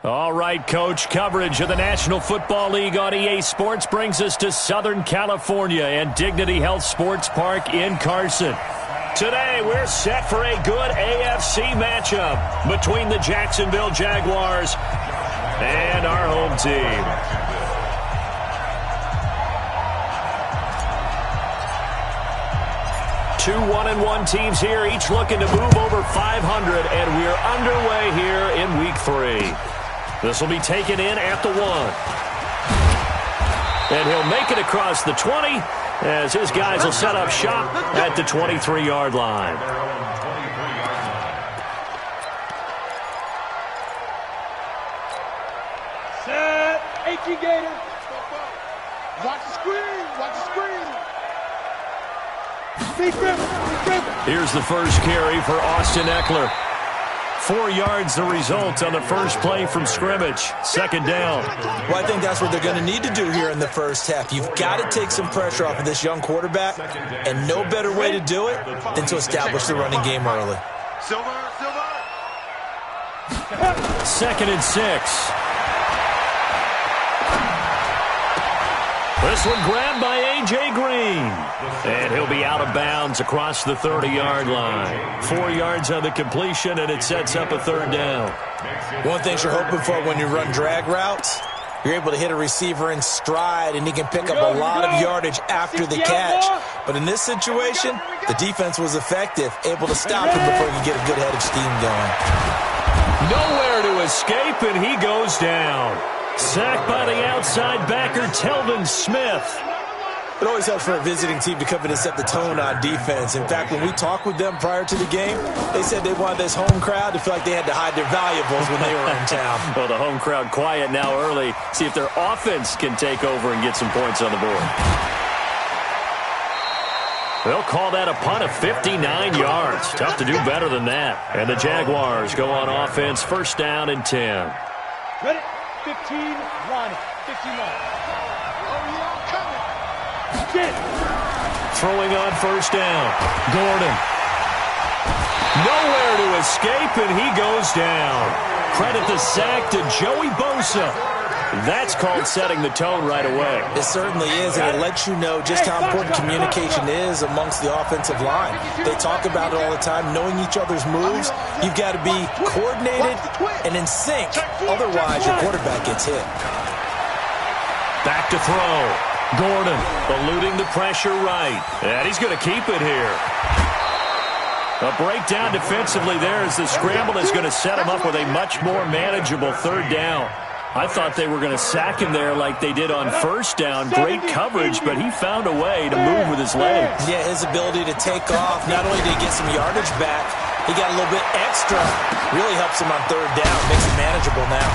All right, Coach, coverage of the National Football League on EA Sports brings us to Southern California and Dignity Health Sports Park in Carson. Today, we're set for a good AFC matchup between the Jacksonville Jaguars and our home team. Two 1-1 teams here, each looking to move over 500, and we're underway here in Week 3. This will be taken in at the 1. And he'll make it across the 20 as his guys will set up shop at the 23-yard line. Set. 18 Gator. Watch the screen. Watch the screen. Here's the first carry for Austin Eckler. 4 yards the result on the first play from scrimmage. Second down. Well, I think that's what they're going to need to do here in the first half. You've got to take some pressure off of this young quarterback, and no better way to do it than to establish the running game early. Second and 6. This one grabbed by A.J. Green. And he'll be out of bounds across the 30-yard line. 4 yards on the completion, and it sets up a third down. One thing you're hoping for when you run drag routes, you're able to hit a receiver in stride, and he can pick up a lot of yardage after the catch. But in this situation, the defense was effective, able to stop him before he could get a good head of steam going. Nowhere to escape, and he goes down. Sacked by the outside backer, Telvin Smith. It always helps for a visiting team to come in and set the tone on defense. In fact, when we talked with them prior to the game, they said they wanted this home crowd to feel like they had to hide their valuables when they were in town. Well, the home crowd quiet now early. See if their offense can take over and get some points on the board. They'll call that a punt of 59 yards. Tough to do better than that. And the Jaguars go on offense, first down and 10. Ready? 15, line, 15 line. Throwing on first down. Gordon. Nowhere to escape, and he goes down. Credit the sack to Joey Bosa. That's called setting the tone right away. It certainly is, and it lets you know just how important communication is amongst the offensive line. They talk about it all the time, knowing each other's moves. You've got to be coordinated and in sync. Otherwise, your quarterback gets hit. Back to throw. Gordon eluding the pressure right. And he's going to keep it here. A breakdown defensively there as the scramble is going to set him up with a much more manageable third down. I thought they were going to sack him there like they did on first down. Great coverage, but he found a way to move with his legs. Yeah, his ability to take off, not only did he get some yardage back, he got a little bit extra. Really helps him on third down, makes it manageable now.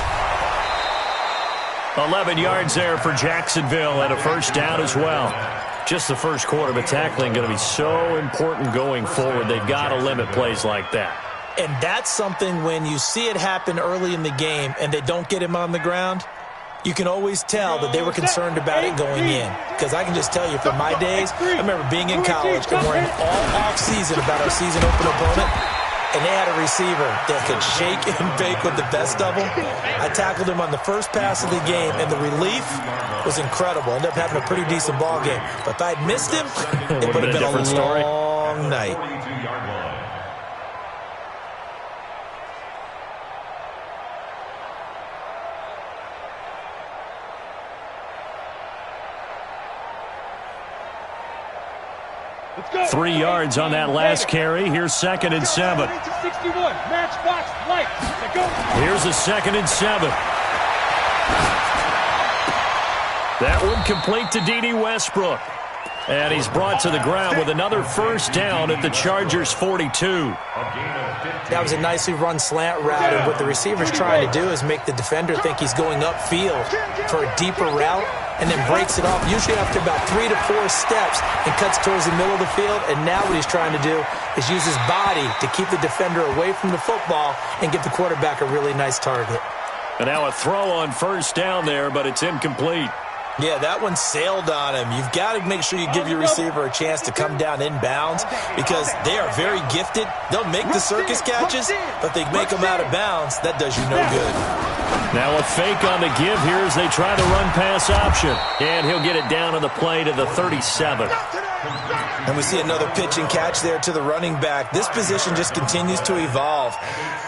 11 yards there for Jacksonville and a first down as well. Just the first quarter, but tackling going to be so important going forward. They've got to limit plays like that. And that's something when you see it happen early in the game and they don't get him on the ground, you can always tell that they were concerned about it going in. Because I can just tell you from my days, I remember being in college and worrying all off-season about our season open opponent. And they had a receiver that could shake and bake with the best of them. I tackled him on the first pass of the game, and the relief was incredible. Ended up having a pretty decent ball game. But if I'd missed him, it would have been a long night. Let's go. 3 yards on that last carry. Here's second and 7. 61, matchbox, light. Go. Here's a second and 7. That one complete to D.D. Westbrook. And he's brought to the ground with another first down at the Chargers' 42. That was a nicely run slant route, and what the receiver's trying to do is make the defender think he's going upfield for a deeper route, and then breaks it off, usually after about 3 to 4 steps, and cuts towards the middle of the field. And now what he's trying to do is use his body to keep the defender away from the football and give the quarterback a really nice target. And now a throw on first down there, but it's incomplete. Yeah, that one sailed on him. You've got to make sure you give your receiver a chance to come down inbounds because they are very gifted. They'll make the circus catches, but they make them out of bounds. That does you no good. Now a fake on the give here as they try the run-pass option. And he'll get it down on the play to the 37. And we see another pitch and catch there to the running back. This position just continues to evolve.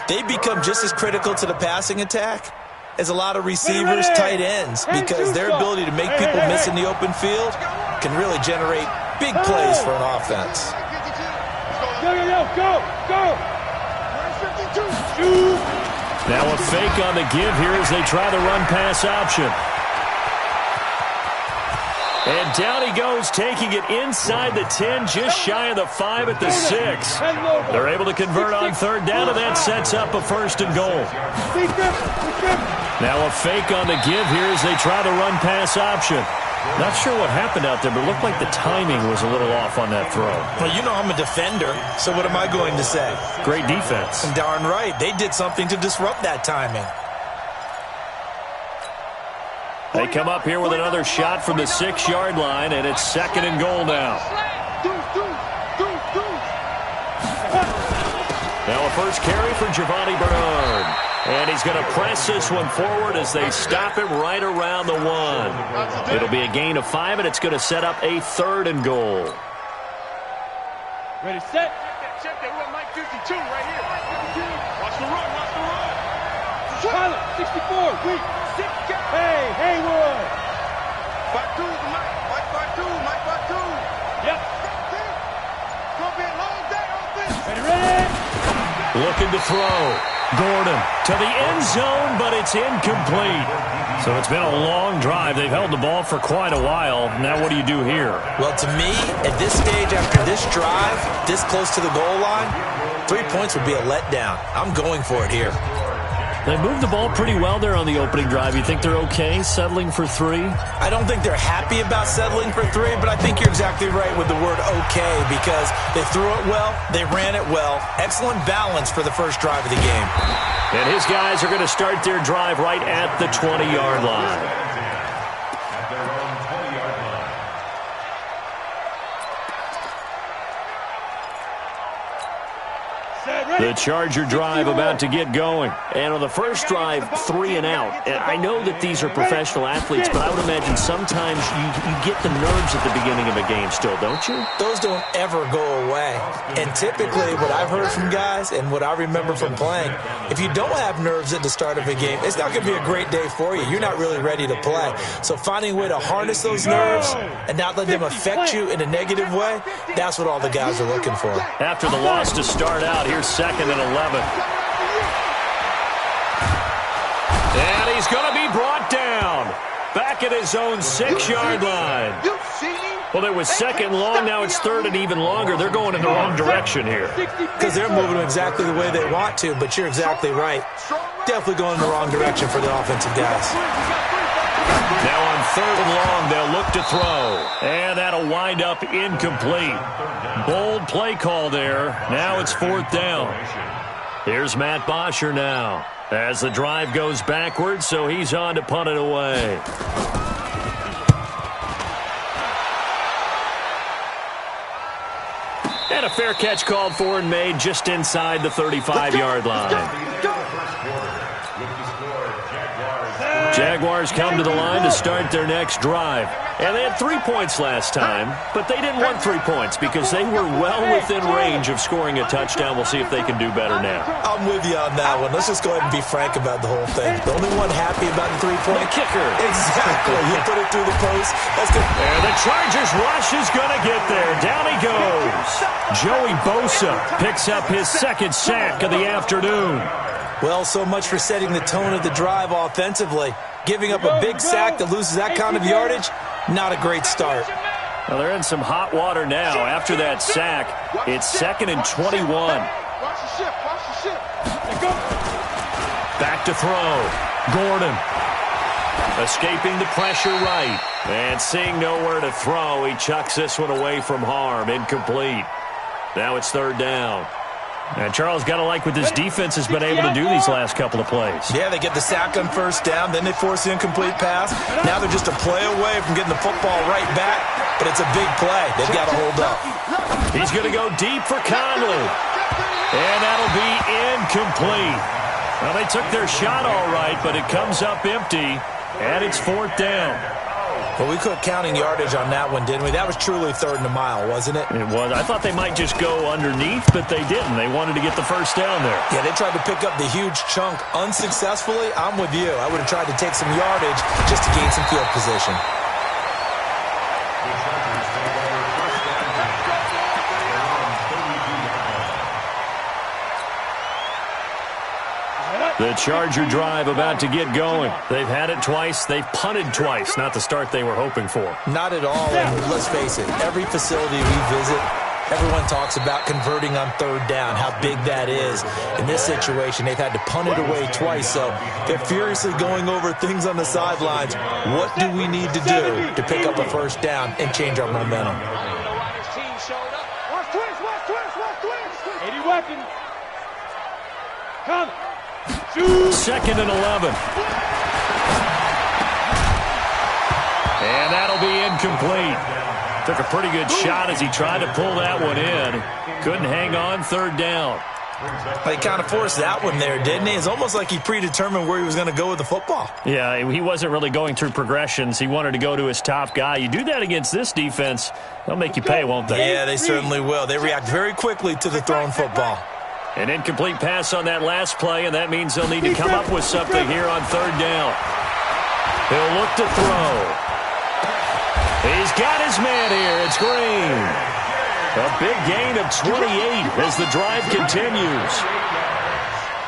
They become just as critical to the passing attack as a lot of receivers, tight ends, because their ability to make people miss in the open field can really generate big plays for an offense. Go! Now a fake on the give here as they try the run-pass option. And down he goes, taking it inside the 10, just shy of the 5 at the 6. They're able to convert on third down, and that sets up a 1st and goal. Now a fake on the give here as they try the run-pass option. Not sure what happened out there, but it looked like the timing was a little off on that throw. Well, you know I'm a defender, so what am I going to say? Great defense. And darn right, they did something to disrupt that timing. They come up here with another shot from the 6-yard line, and it's 2nd and goal now. Now a first carry for Giovanni Bernard. And he's going to press this one forward as they stop him right around the 1. It'll be a gain of 5, and it's going to set up a 3rd and goal. Ready, set. Check that. We're Mike 52 right here. Watch the run. Pilot, 64, weak. Hey, Haywood. 5-2 is Mike. Mike 5-2. Yep. Gonna be a long day on this. Ready. Looking to throw. Gordon to the end zone, but it's incomplete. So it's been a long drive. They've held the ball for quite a while. Now what do you do here? Well, to me, at this stage after this drive, this close to the goal line, 3 points would be a letdown. I'm going for it here. They moved the ball pretty well there on the opening drive. You think they're okay settling for 3? I don't think they're happy about settling for 3, but I think you're exactly right with the word okay because they threw it well, they ran it well. Excellent balance for the first drive of the game. And his guys are going to start their drive right at the 20-yard line. The Charger drive about to get going. And on the first drive, 3 and out. And I know that these are professional athletes, but I would imagine sometimes you get the nerves at the beginning of a game still, don't you? Those don't ever go away. And typically what I've heard from guys and what I remember from playing, if you don't have nerves at the start of a game, it's not going to be a great day for you. You're not really ready to play. So finding a way to harness those nerves and not let them affect you in a negative way, that's what all the guys are looking for. After the loss to start out, here's 2nd and 11. And he's going to be brought down. Back at his own 6-yard line. Well, it was 2nd long. Now it's 3rd and even longer. They're going in the wrong direction here. Because they're moving exactly the way they want to, but you're exactly right. Definitely going in the wrong direction for the offensive guys. Now on 3rd and long, they'll look to throw. And that'll wind up incomplete. Bold play call there. Now it's 4th down. Here's Matt Bosher now as the drive goes backwards, so he's on to punt it away. And a fair catch called for and made just inside the 35-yard line. Jaguars come to the line to start their next drive. And they had 3 points last time, but they didn't want 3 points because they were well within range of scoring a touchdown. We'll see if they can do better now. I'm with you on that one. Let's just go ahead and be frank about the whole thing. The only one happy about the 3-point kicker. Exactly. You put it through the post. That's good. And the Chargers rush is going to get there. Down he goes. Joey Bosa picks up his 2nd sack of the afternoon. Well, so much for setting the tone of the drive offensively. Giving up a big sack that loses that kind of yardage, not a great start. Well, they're in some hot water now. After that sack, it's 2nd and 21. Back to throw. Gordon escaping the pressure right. And seeing nowhere to throw, he chucks this one away from harm. Incomplete. Now it's 3rd down. And Charles, got to like what this defense has been able to do these last couple of plays. Yeah, they get the sack on first down, then they force the incomplete pass. Now they're just a play away from getting the football right back, but it's a big play. They've got to hold up. He's going to go deep for Conley. And that'll be incomplete. Well, they took their shot all right, but it comes up empty, and it's 4th down. Well, we quit counting yardage on that one, didn't we? That was truly 3rd and a mile, wasn't it? It was. I thought they might just go underneath, but they didn't. They wanted to get the first down there. Yeah, they tried to pick up the huge chunk unsuccessfully. I'm with you. I would have tried to take some yardage just to gain some field position. The Charger drive about to get going. They've had it twice. They've punted twice. Not the start they were hoping for. Not at all. And let's face it, every facility we visit, everyone talks about converting on 3rd down, how big that is. In this situation, they've had to punt it away twice, so they're furiously going over things on the sidelines. What do we need to do to pick up a first down and change our momentum? Watch twist. 80 weapons. Come. 2nd and 11. And that'll be incomplete. Took a pretty good shot as he tried to pull that one in. Couldn't hang on 3rd down. He kind of forced that one there, didn't he? It's almost like he predetermined where he was going to go with the football. Yeah, he wasn't really going through progressions. He wanted to go to his top guy. You do that against this defense, they'll make you pay, won't they? Yeah, they certainly will. They react very quickly to the thrown football. An incomplete pass on that last play, and that means they'll need to come up with something here on 3rd down. He'll look to throw. He's got his man here. It's Green. A big gain of 28 as the drive continues.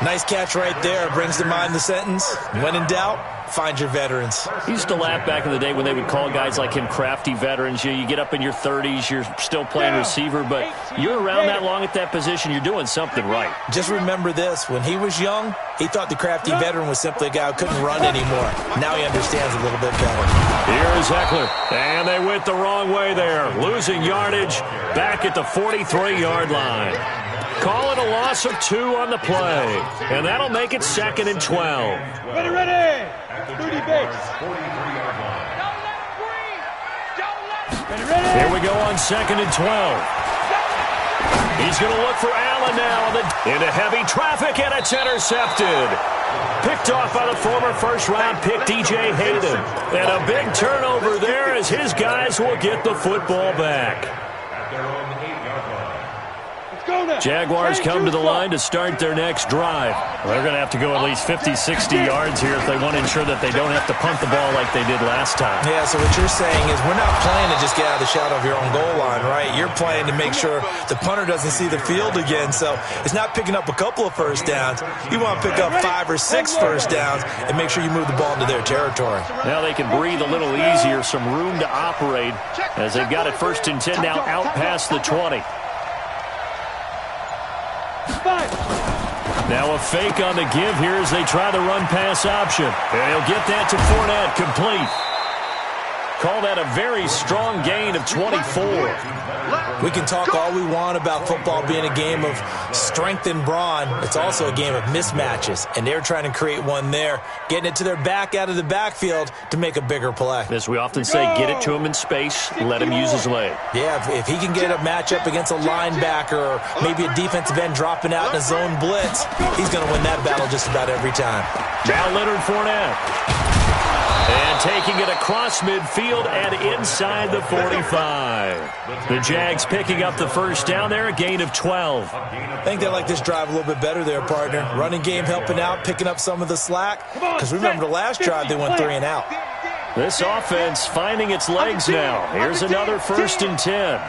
Nice catch right there. Brings to mind the sentence, when in doubt, find your veterans. He used to laugh back in the day when they would call guys like him crafty veterans. You get up in your 30s, you're still playing receiver, but you're around that long at that position, you're doing something right. Just remember this. When he was young, he thought the crafty veteran was simply a guy who couldn't run anymore. Now he understands a little bit better. Here's Eckler, and they went the wrong way there. Losing yardage back at the 43-yard line. Call it a loss of 2 on the play, and that'll make it 2nd and 12. Ready. 30 base. Ready. Here we go on 2nd and 12. He's going to look for Allen now into heavy traffic, and it's intercepted. Picked off by the former first-round pick, DJ Hayden. And a big turnover there as his guys will get the football back. Jaguars come to the line to start their next drive. They're going to have to go at least 50, 60 yards here if they want to ensure that they don't have to punt the ball like they did last time. Yeah, so what you're saying is we're not playing to just get out of the shadow of your own goal line, right? You're playing to make sure the punter doesn't see the field again. So it's not picking up a couple of first downs. You want to pick up 5 or 6 first downs and make sure you move the ball into their territory. Now they can breathe a little easier, some room to operate as they've got it 1st and 10 now out past the 20. Now a fake on the give here as they try the run-pass option. And he'll get that to Fournette, complete. Call that a very strong gain of 24. We can talk all we want about football being a game of strength and brawn. It's also a game of mismatches, and they're trying to create one there, getting it to their back out of the backfield to make a bigger play. As we often say, get it to him in space, let him use his leg. Yeah, if he can get a matchup against a linebacker or maybe a defensive end dropping out in a zone blitz, he's going to win that battle just about every time. Now Leonard Fournette. And taking it across midfield and inside the 45. The Jags picking up the first down there, a gain of 12. I think they like this drive a little bit better there, partner. Running game helping out, picking up some of the slack. Because remember the last drive, they went 3 and out. This offense finding its legs now. Here's another 1st and 10.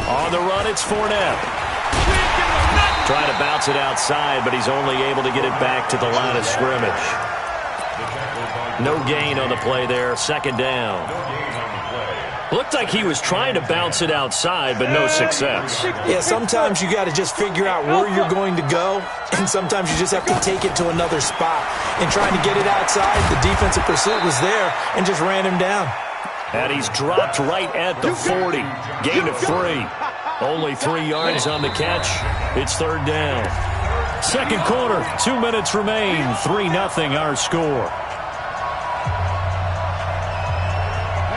On the run, it's Fournette. Trying to bounce it outside, but he's only able to get it back to the line of scrimmage. No gain on the play there, 2nd down. Looked like he was trying to bounce it outside, but no success. Yeah, sometimes you got to just figure out where you're going to go, and sometimes you just have to take it to another spot. And trying to get it outside, the defensive pursuit was there and just ran him down. And he's dropped right at the 40. Gain of 3. Only 3 yards on the catch. It's third down. Second quarter, 2 minutes remain. 3-0 our score.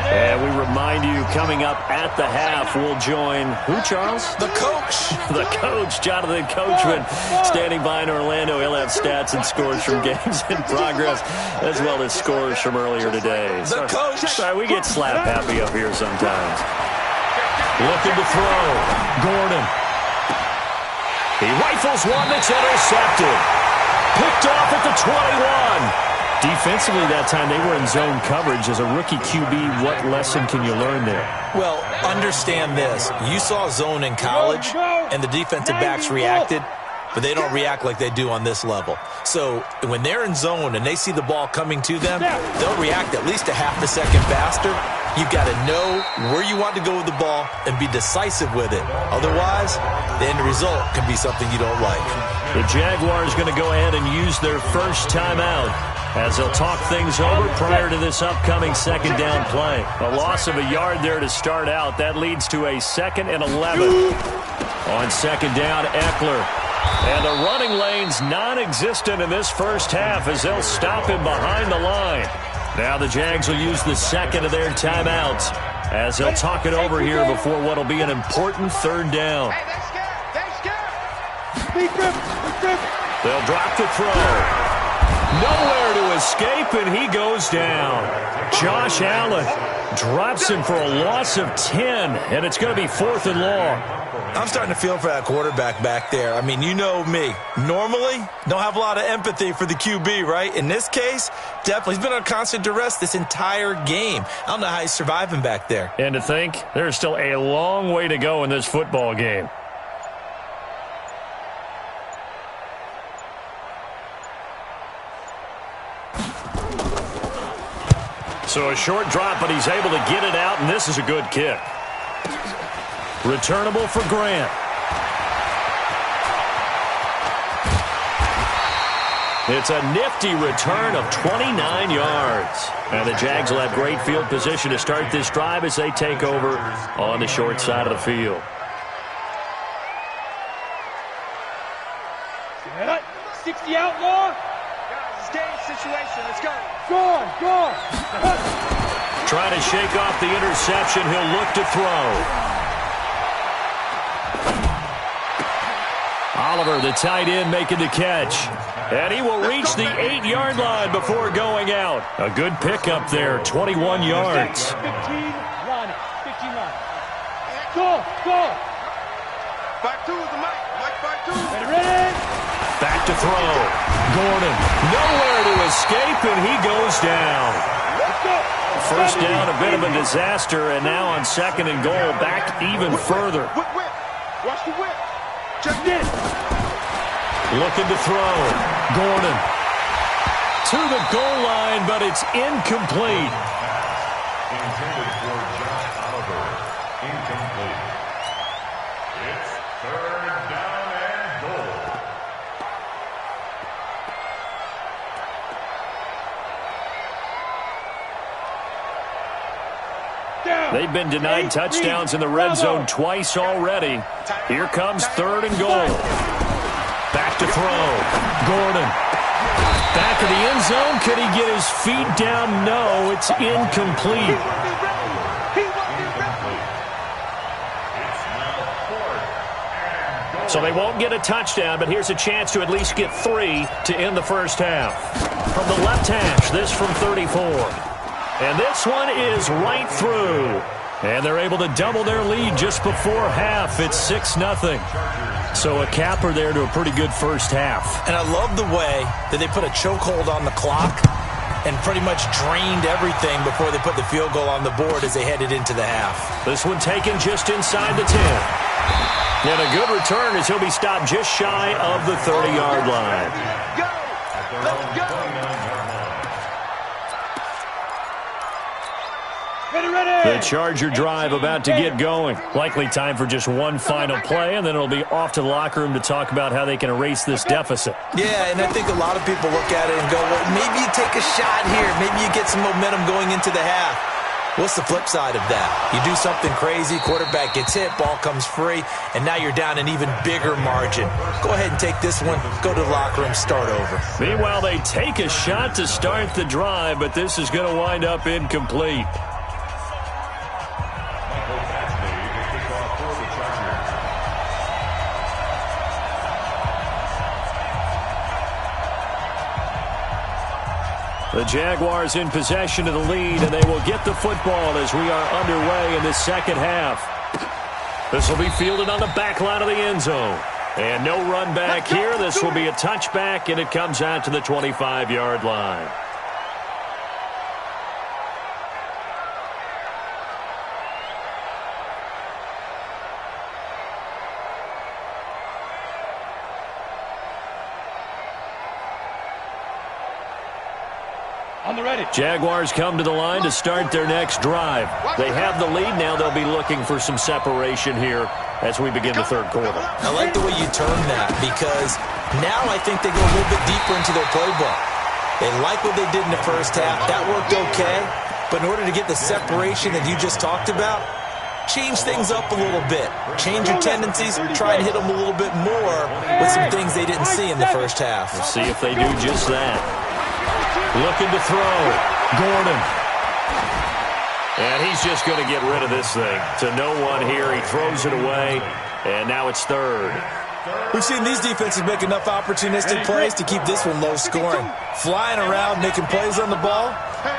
And we remind you, coming up at the half, we'll join who, Charles? The coach. The coach, Jonathan Coachman, standing by in Orlando. He'll have stats and scores from games in progress, as well as scores from earlier today. The coach. Sorry, we get slap happy up here sometimes. Looking to throw. Gordon. He rifles one that's intercepted. Picked off at the 21. Defensively that time, they were in zone coverage. As a rookie QB, what lesson can you learn there? Well, understand this. You saw zone in college, and the defensive backs reacted, but they don't react like they do on this level. So when they're in zone and they see the ball coming to them, they'll react at least a half a second faster. You've got to know where you want to go with the ball and be decisive with it. Otherwise, the end result can be something you don't like. The Jaguars going to go ahead and use their first timeout as they'll talk things over prior to this upcoming second down play. A loss of a yard there to start out. That leads to a 2nd and 11. On second down, Eckler. And the running lane's non-existent in this first half as they'll stop him behind the line. Now the Jags will use the second of their timeouts as they'll talk it over here before what will be an important third down. They'll drop the throw. Nowhere to escape, and he goes down. Josh Allen drops him for a loss of 10, and it's going to be 4th and long. I'm starting to feel for that quarterback back there. I mean, you know me. Normally, don't have a lot of empathy for the QB, right? In this case, definitely. He's been on constant duress this entire game. I don't know how he's surviving back there. And to think, there's still a long way to go in this football game. So a short drop, but he's able to get it out, and this is a good kick. Returnable for Grant. It's a nifty return of 29 yards. And the Jags will have great field position to start this drive as they take over on the short side of the field. Set. 60 outlaw. Guys, game situation. Let's go. Go. Trying to shake off the interception. He'll look to throw. Oliver, the tight end, making the catch. And he will reach the 8-yard line before going out. A good pickup there, 21 yards. 15 line. 15 line. Go. 5-2 is the mic. Mike 5-2. Ready? Back to throw. Gordon, nowhere to escape, and he goes down. Let's go. First down, a bit of a disaster, and now on 2nd and goal, back even further. Whip. Watch the whip. Check Get it. Looking to throw. Gordon to the goal line, but it's incomplete. Intended for Josh Oliver. Incomplete. It's 3rd down and goal. They've been denied touchdowns in the red zone twice already. Here comes 3rd and goal. Back to throw. Gordon. Back of the end zone. Could he get his feet down? No, it's incomplete. So they won't get a touchdown, but here's a chance to at least get 3 to end the first half. From the left hash, this from 34. And this one is right through. And they're able to double their lead just before half. It's 6-0. So a capper there to a pretty good first half. And I love the way that they put a chokehold on the clock and pretty much drained everything before they put the field goal on the board as they headed into the half. This one taken just inside the 10. And a good return as he'll be stopped just shy of the 30-yard line. Go. Let's go. The Charger drive about to get going. Likely time for just one final play, and then it'll be off to the locker room to talk about how they can erase this deficit. Yeah, and I think a lot of people look at it and go, well, maybe you take a shot here. Maybe you get some momentum going into the half. What's the flip side of that? You do something crazy, quarterback gets hit, ball comes free, and now you're down an even bigger margin. Go ahead and take this one, go to the locker room, start over. Meanwhile, they take a shot to start the drive, but this is going to wind up incomplete. The Jaguars in possession of the lead, and they will get the football as we are underway in the second half. This will be fielded on the back line of the end zone. And no run back here. This will be a touchback, and it comes out to the 25-yard line. Jaguars come to the line to start their next drive. They have the lead now. They'll be looking for some separation here as we begin the third quarter. I like the way you term that because now I think they go a little bit deeper into their playbook. They like what they did in the first half. That worked okay. But in order to get the separation that you just talked about, change things up a little bit. Change your tendencies. Try and hit them a little bit more with some things they didn't see in the first half. We'll see if they do just that. Looking to throw. Gordon. And he's just going to get rid of this thing. To no one here. He throws it away. And now it's third. We've seen these defenses make enough opportunistic plays to keep this one low scoring. Flying around, making plays on the ball.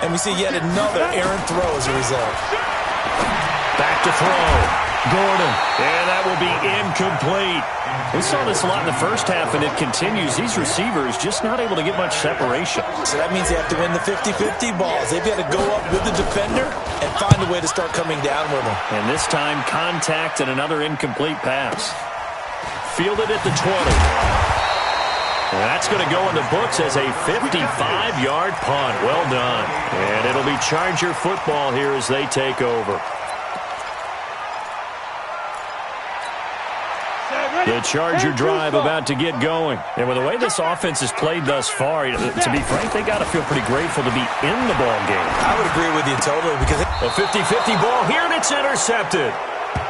And we see yet another errant throw as a result. Back to throw. Gordon. And that will be incomplete. We saw this a lot in the first half, and it continues. These receivers just not able to get much separation. So that means they have to win the 50-50 balls. They've got to go up with the defender and find a way to start coming down with them. And this time, contact and another incomplete pass. Fielded at the 20. And that's going to go in the books as a 55-yard punt. Well done. And it'll be Charger football here as they take over. The Charger drive about to get going. And with the way this offense has played thus far, to be frank, they got to feel pretty grateful to be in the ball game. I would agree with you totally. Because a 50-50 ball here, and it's intercepted.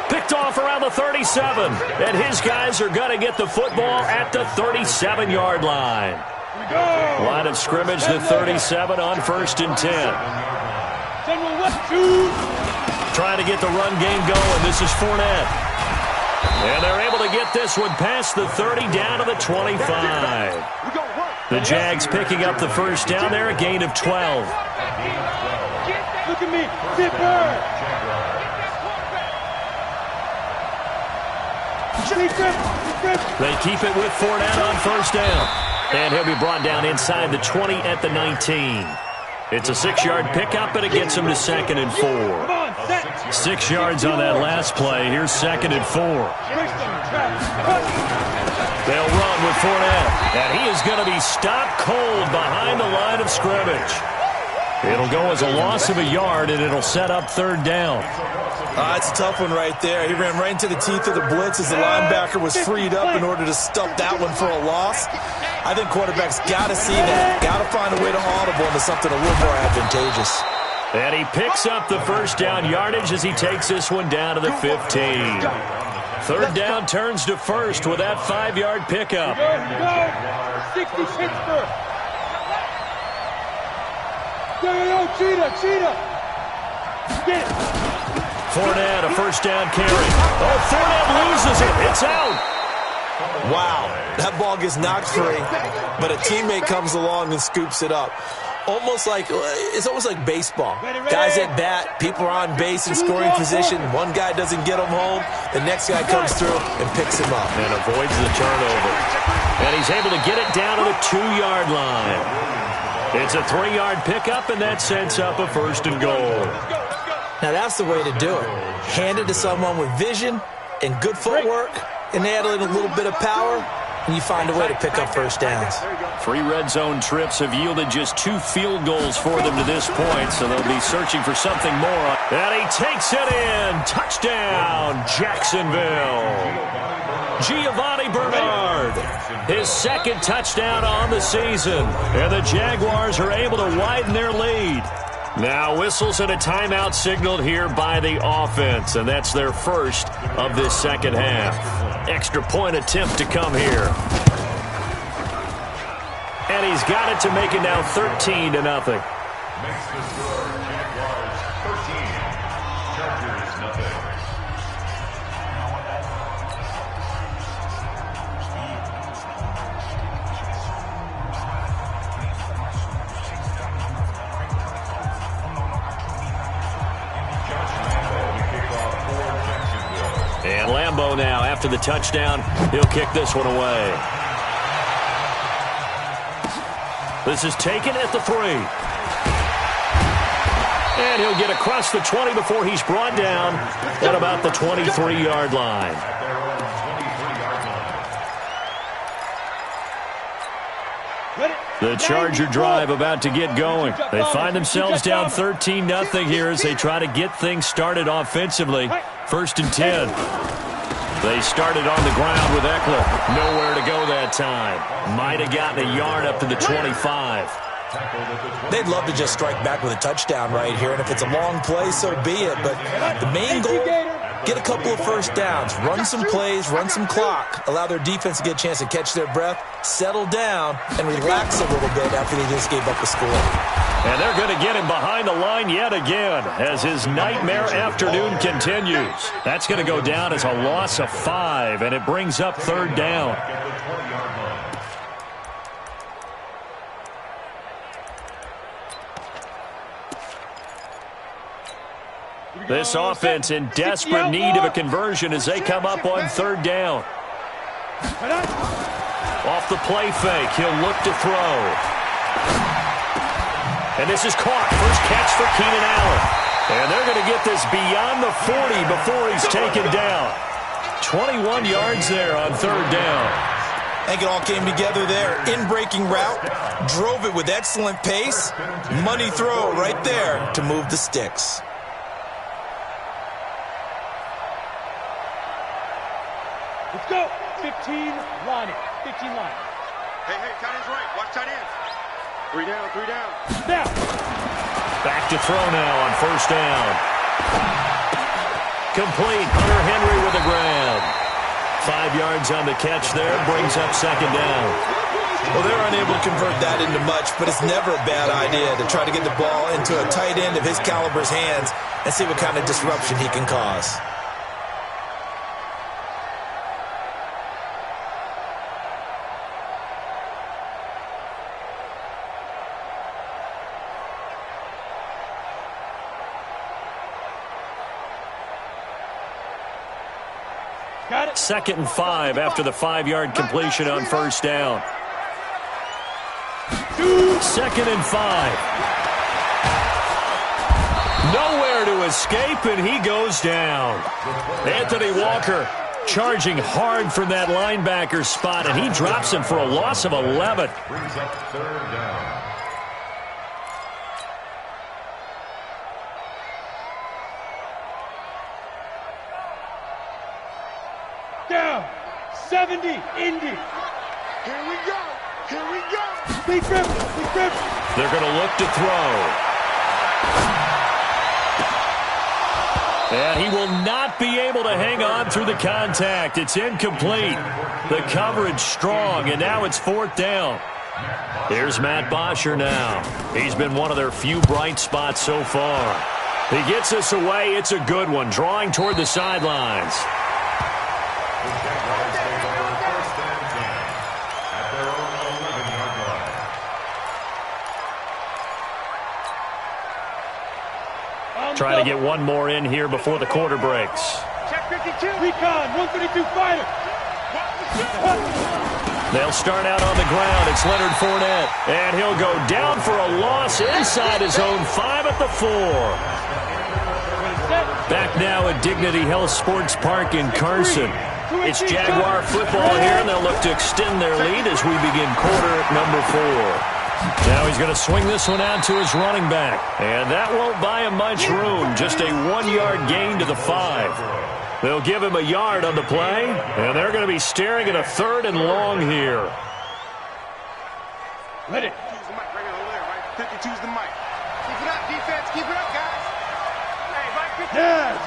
Picked off around the 37. And his guys are going to get the football at the 37-yard line. Line of scrimmage, the 37 on 1st and 10. Trying to get the run game going. This is Fournette. And they're able to get this one past the 30 down to the 25. The Jags picking up the first down there, a gain of 12. Look at me, zipper. They keep it with Fournette on first down. And he'll be brought down inside the 20 at the 19. It's a 6-yard pickup, and it gets him to 2nd and 4. 6 yards on that last play. Here's 2nd and 4. They'll run with Fournette, and he is going to be stopped cold behind the line of scrimmage. It'll go as a loss of a yard, and it'll set up 3rd down. It's a tough one right there. He ran right into the teeth of the blitz as the linebacker was freed up in order to stuff that one for a loss. I think quarterbacks got to see that. Got to find a way to audible into something a little more advantageous. And he picks up the first down yardage as he takes this one down to the 15. 3rd down turns to 1st with that 5-yard pickup. 66 first. Yo, cheetah. Get it. Fournette, a first down carry. Oh, Fournette loses it. It's out. Wow, that ball gets knocked free, but a teammate comes along and scoops it up. It's almost like baseball. Guys at bat, people are on base in scoring position. One guy doesn't get him home. The next guy comes through and picks him up. And avoids the turnover. And he's able to get it down to the 2-yard line. It's a 3-yard pickup, and that sets up a 1st and goal. Now that's the way to do it. Hand it to someone with vision and good footwork, and add in a little bit of power, and you find a way to pick up first downs. 3 red zone trips have yielded just 2 field goals for them to this point, so they'll be searching for something more. And he takes it in. Touchdown, Jacksonville. Giovanni Bernard, his 2nd touchdown on the season. And the Jaguars are able to widen their lead. Now whistles and a timeout signaled here by the offense, and that's their first of this second half. Extra point attempt to come here. And he's got it to make it now 13-0. Makes the score Jaguars 13, Chargers nothing. And Lambeau now, after the touchdown, he'll kick this one away. This is taken at the 3. And he'll get across the 20 before he's brought down at about the 23-yard line. The Charger drive about to get going. They find themselves down 13-0 here as they try to get things started offensively. 1st and 10. They started on the ground with Eckler. Nowhere to go that time. Might have gotten a yard up to the 25. They'd love to just strike back with a touchdown right here, and if it's a long play, so be it. But the main goal, get a couple of first downs, run some plays, run some clock, allow their defense to get a chance to catch their breath, settle down, and relax a little bit after they just gave up the score. And they're going to get him behind the line yet again as his nightmare afternoon continues. That's going to go down as a loss of 5, and it brings up 3rd down. This offense in desperate need of a conversion as they come up on 3rd down. Off the play fake, he'll look to throw. And this is caught. First catch for Keenan Allen. And they're going to get this beyond the 40 before he's taken down. 21 yards there on 3rd down. I think it all came together there. In-breaking route, drove it with excellent pace. Money throw right there to move the sticks. Let's go. 15 line it. 15 line. Hey, tight end's right. Watch tight ends. 3 down, 3 down. Now. Back to throw now on 1st down. Complete. Hunter Henry with a grab. 5 yards on the catch there. Brings up 2nd down. Well, they're unable to convert that into much, but it's never a bad idea to try to get the ball into a tight end of his caliber's hands and see what kind of disruption he can cause. Got it. 2nd and 5 after the 5-yard completion on 1st down. 2nd and 5. Nowhere to escape, and he goes down. Anthony Walker charging hard from that linebacker spot, and he drops him for a loss of 11. Brings up 3rd down. Down. 70. Indy. Here we go. Here we go. Big grip. Big grip. They're going to look to throw. And he will not be able to hang on through the contact. It's incomplete. The coverage strong, and now it's 4th down. Here's Matt Bosher now. He's been one of their few bright spots so far. He gets us away. It's a good one, drawing toward the sidelines. The Jaguars take over 1st and 10 at their own 11-yard line. Try to get one more in here before the quarter breaks. Check 52. Recon. 132 fighter. They'll start out on the ground. It's Leonard Fournette. And he'll go down for a loss inside his own 5 at the 4. Back now at Dignity Health Sports Park in Carson. It's Jaguar football here, and they'll look to extend their lead as we begin quarter number 4. Now he's going to swing this one out to his running back. And that won't buy him much room. Just a 1-yard gain to the 5. They'll give him a yard on the play, and they're going to be staring at a 3rd and long here. Let it. 52's the mic right over there, right? 52's the mic. Keep it up, defense. Keep it up, guys. Hey, Mike, yes.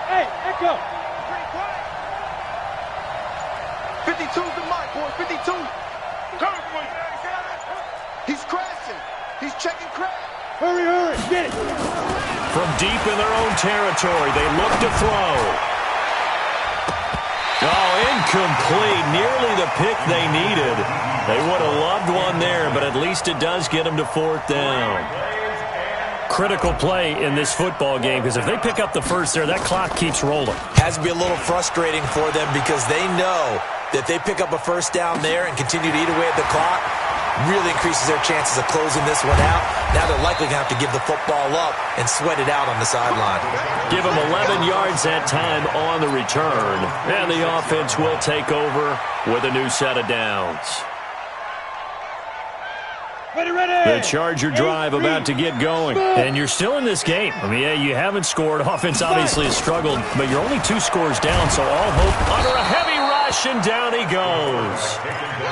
Hey, Echo. Pretty quiet. 52's the mark, boy. 52. Come, boy. He's crashing. He's checking crash. Hurry, get it. From deep in their own territory, they look to throw. Oh, incomplete. Nearly the pick they needed. They would have loved one there, but at least it does get them to 4th down. Critical play in this football game, because if they pick up the first there, that clock keeps rolling. Has to be a little frustrating for them because they know that they pick up a first down there and continue to eat away at the clock, really increases their chances of closing this one out. Now they're likely going to have to give the football up and sweat it out on the sideline. Give them 11 yards that time on the return, and the offense will take over with a new set of downs. The Charger drive about to get going. And you're still in this game. I mean, yeah, you haven't scored. Offense obviously has struggled, but you're only 2 scores down, so all hope under a heavy rush, and down he goes.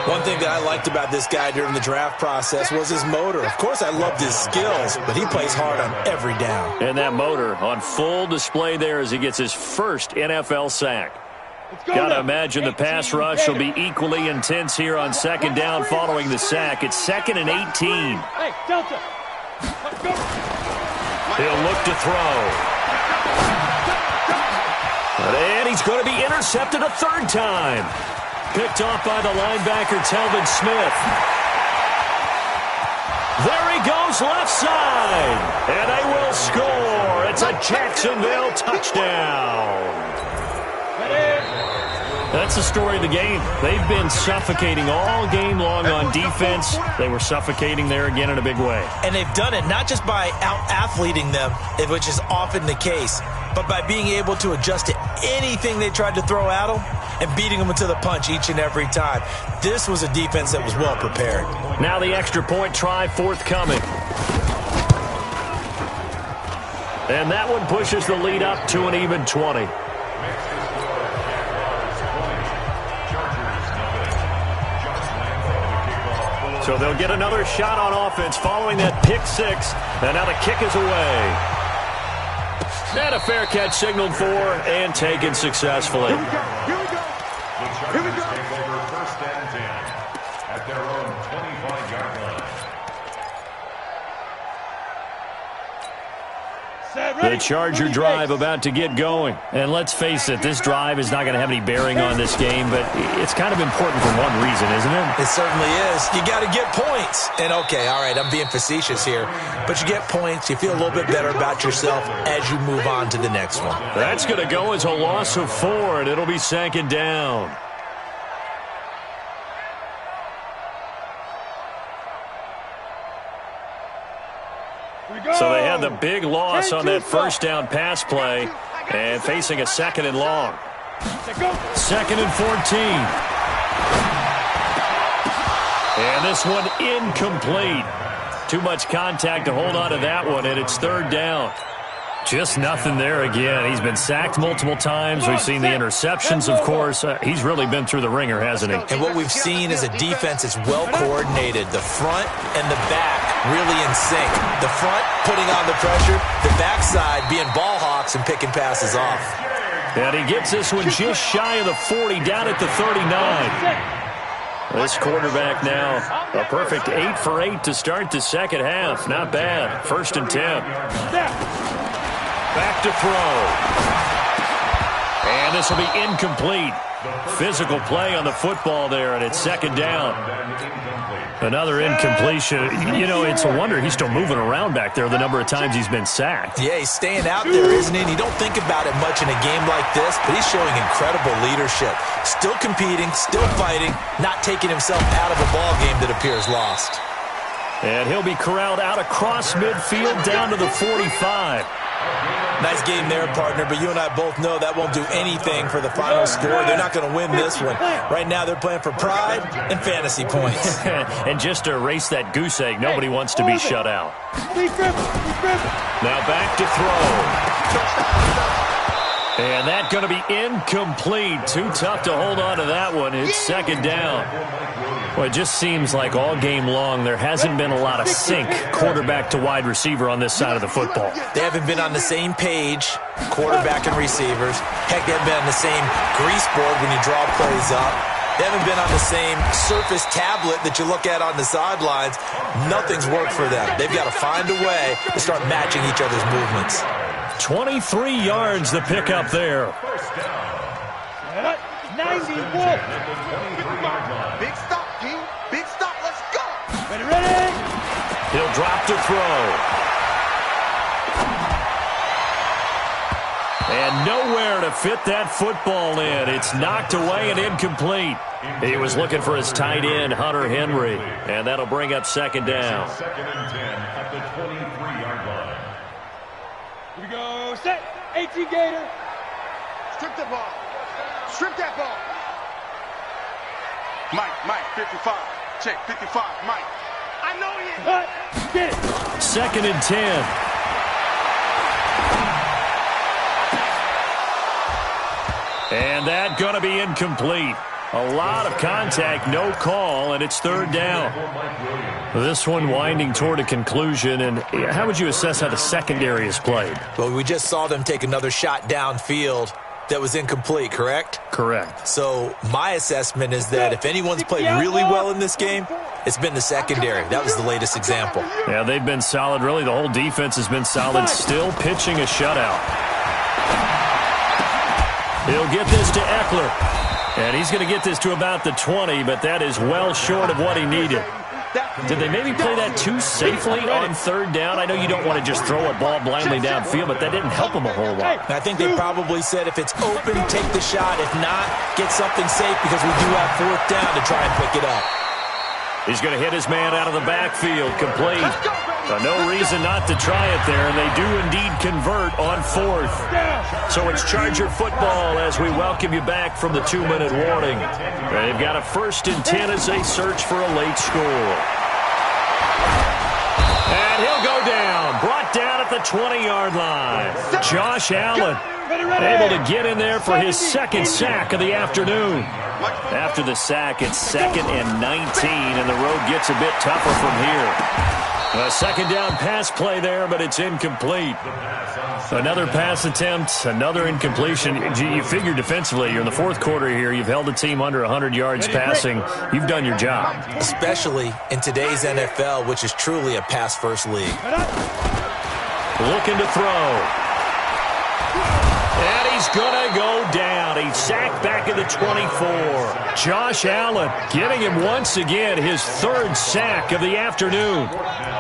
One thing that I liked about this guy during the draft process was his motor. Of course, I loved his skills, but he plays hard on every down. And that motor on full display there as he gets his first NFL sack. Got to imagine the pass rush will be equally intense here on 2nd down following the sack. It's 2nd and 18. Hey, Delta. He'll look to throw. And he's going to be intercepted a 3rd time. Picked off by the linebacker, Telvin Smith. There he goes left side. And they will score. It's a Jacksonville touchdown. That's the story of the game. They've been suffocating all game long on defense. They were suffocating there again in a big way. And they've done it not just by out-athleting them, which is often the case, but by being able to adjust to anything they tried to throw at them and beating them into the punch each and every time. This was a defense that was well prepared. Now the extra point try forthcoming. And that one pushes the lead up to an even 20. So they'll get another shot on offense following that pick 6. And now the kick is away. And a fair catch signaled for and taken successfully. The Chargers take over 1st and 10 at their own 25-yard line. The Charger drive about to get going. And let's face it, this drive is not going to have any bearing on this game, but it's kind of important for one reason, isn't it? It certainly is. You got to get points. And okay, all right, I'm being facetious here, but you get points, you feel a little bit better about yourself as you move on to the next one. That's going to go as a loss of 4, and it'll be 2nd down. So they had the big loss on that 1st down pass play and facing a 2nd and long. 2nd and 14. And this one incomplete. Too much contact to hold on to that one, and it's 3rd down. Just nothing there again. He's been sacked multiple times. We've seen the interceptions, of course. He's really been through the ringer, hasn't he? And what we've seen is a defense that's well coordinated. The front and the back really in sync. The front putting on the pressure. The backside being ball hawks and picking passes off. And he gets this one just shy of the 40, down at the 39. This quarterback now, a perfect 8 for 8 to start the 2nd half. Not bad. 1st and 10. Back to throw. And this will be incomplete. Physical play on the football there, and it's 2nd down. Another incompletion. You know, it's a wonder he's still moving around back there the number of times he's been sacked. Yeah, he's staying out there, isn't he? And you don't think about it much in a game like this, but he's showing incredible leadership. Still competing, still fighting, not taking himself out of a ball game that appears lost. And he'll be corralled out across midfield down to the 45. Nice game there, partner, but you and I both know that won't do anything for the final score. They're not going to win this one. Right now they're playing for pride and fantasy points. And just to erase that goose egg, nobody wants to be shut out. Now back to throw. And that's going to be incomplete. Too tough to hold on to that one. It's 2nd down. Well, it just seems like all game long there hasn't been a lot of sync quarterback to wide receiver on this side of the football. They haven't been on the same page, quarterback and receivers. Heck, they haven't been on the same grease board when you draw plays up. They haven't been on the same surface tablet that you look at on the sidelines. Nothing's worked for them. They've got to find a way to start matching each other's movements. 23 yards the pickup there. 90, Big stop, G. Big stop. Let's go. Ready? He'll drop to throw. And nowhere to fit that football in. It's knocked away and incomplete. He was looking for his tight end, Hunter Henry. And that'll bring up second down. Second and 10 at the 23-yard line. Here we go. Set. 18 Gator. Strip the ball. Strip that ball. Mike, 55. Check, 55, Mike. I know he is. Cut. Get it. Second and 10. And that going to be incomplete. A lot of contact, no call, and it's third down. This one winding toward a conclusion, and how would you assess how the secondary has played? Well, we just saw them take another shot downfield that was incomplete, correct? Correct. So my assessment is that if anyone's played really well in this game, it's been the secondary. That was the latest example. Yeah, they've been solid. Really, the whole defense has been solid. Still pitching a shutout. He'll get this to Eckler. And he's going to get this to about the 20, but that is well short of what he needed. Did they maybe play that too safely on third down? I know you don't want to just throw a ball blindly downfield, but that didn't help him a whole lot. I think they probably said if it's open, take the shot. If not, get something safe because we do have fourth down to try and pick it up. He's going to hit his man out of the backfield, complete. No reason not to try it there, and they do indeed convert on fourth. So it's Charger football as we welcome you back from the 2-minute warning. They've got a 1st and 10 as they search for a late score. And he'll go down, brought down at the 20-yard line. Josh Allen able to get in there for his second sack of the afternoon. After the sack, it's 2nd and 19, and the road gets a bit tougher from here. A second down pass play there, but it's incomplete. Another pass attempt, another incompletion. You figure defensively, you're in the fourth quarter here. You've held the team under 100 yards passing. You've done your job. Especially in today's NFL, which is truly a pass-first league. Looking to throw. And he's going to go down. He's sacked back at the 24. Josh Allen getting him once again, his 3rd sack of the afternoon.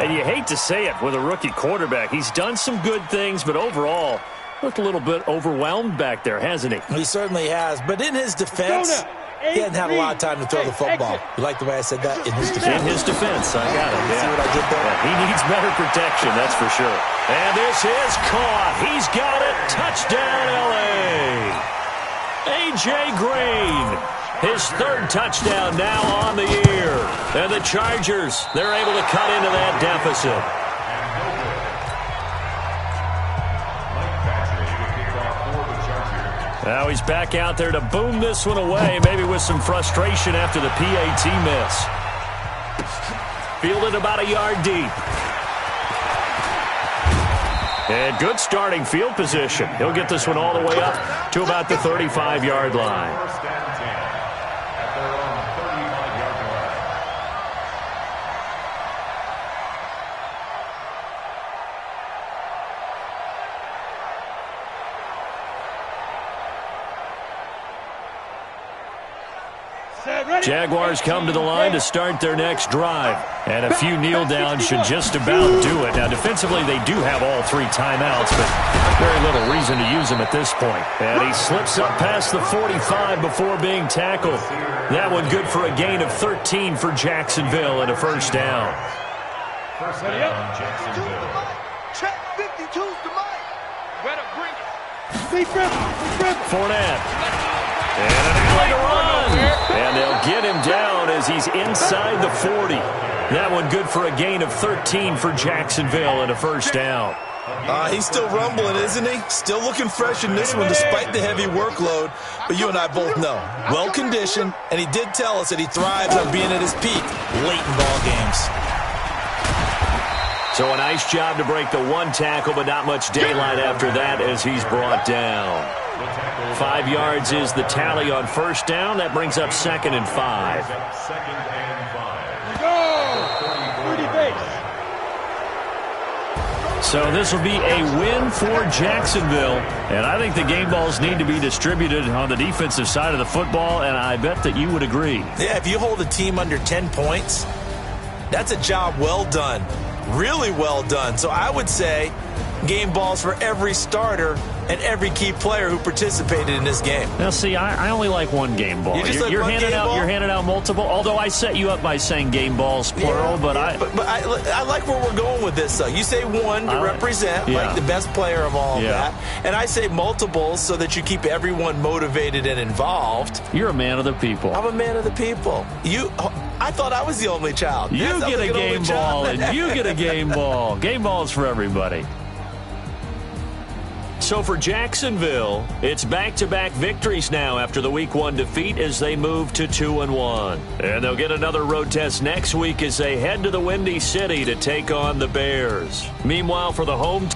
And you hate to say it with a rookie quarterback. He's done some good things, but overall, looked a little bit overwhelmed back there, hasn't he? He certainly has. But in his defense, he hadn't had a lot of time to throw the football. You like the way I said that? In his defense. In his defense, I got it. See what I did there? Yeah, he needs better protection, that's for sure. And this is caught. He's got it. Touchdown, L.A. A.J. Green. His 3rd touchdown now on the year. And the Chargers, they're able to cut into that deficit. Now he's back out there to boom this one away, maybe with some frustration after the PAT miss. Fielded about a yard deep. And good starting field position. He'll get this one all the way up to about the 35-yard line. Jaguars come to the line to start their next drive. And a few kneel downs should just about do it. Now, defensively, they do have all 3 timeouts, but very little reason to use them at this point. And he slips up past the 45 before being tackled. That one good for a gain of 13 for Jacksonville and a 1st down. First down, Jacksonville. Check 52's the mic. Better bring it. Fournette. And an alley to run. And they'll get him down as he's inside the 40. That one good for a gain of 13 for Jacksonville and a 1st down. He's still rumbling, isn't he? Still looking fresh in this one despite the heavy workload. But you and I both know, well-conditioned, and he did tell us that he thrives on being at his peak late in ball games. So a nice job to break the one tackle, but not much daylight after that as he's brought down. 5 yards is the tally on first down. That brings up 2nd and 5. So this will be a win for Jacksonville. And I think the game balls need to be distributed on the defensive side of the football, and I bet that you would agree. Yeah, if you hold a team under 10 points, that's a job well done. Really well done. So I would say game balls for every starter and every key player who participated in this game. Now, see, I only like one game ball. You're handing out multiple, although I set you up by saying game balls, plural. But I like where we're going with this, though. You say one to represent, like the best player of all of that. And I say multiples so that you keep everyone motivated and involved. You're a man of the people. I'm a man of the people. I thought I was the only child. You get a game ball, and you get a game ball. Game balls for everybody. So for Jacksonville, it's back-to-back victories now after the Week 1 defeat as they move to 2-1. And they'll get another road test next week as they head to the Windy City to take on the Bears. Meanwhile, for the home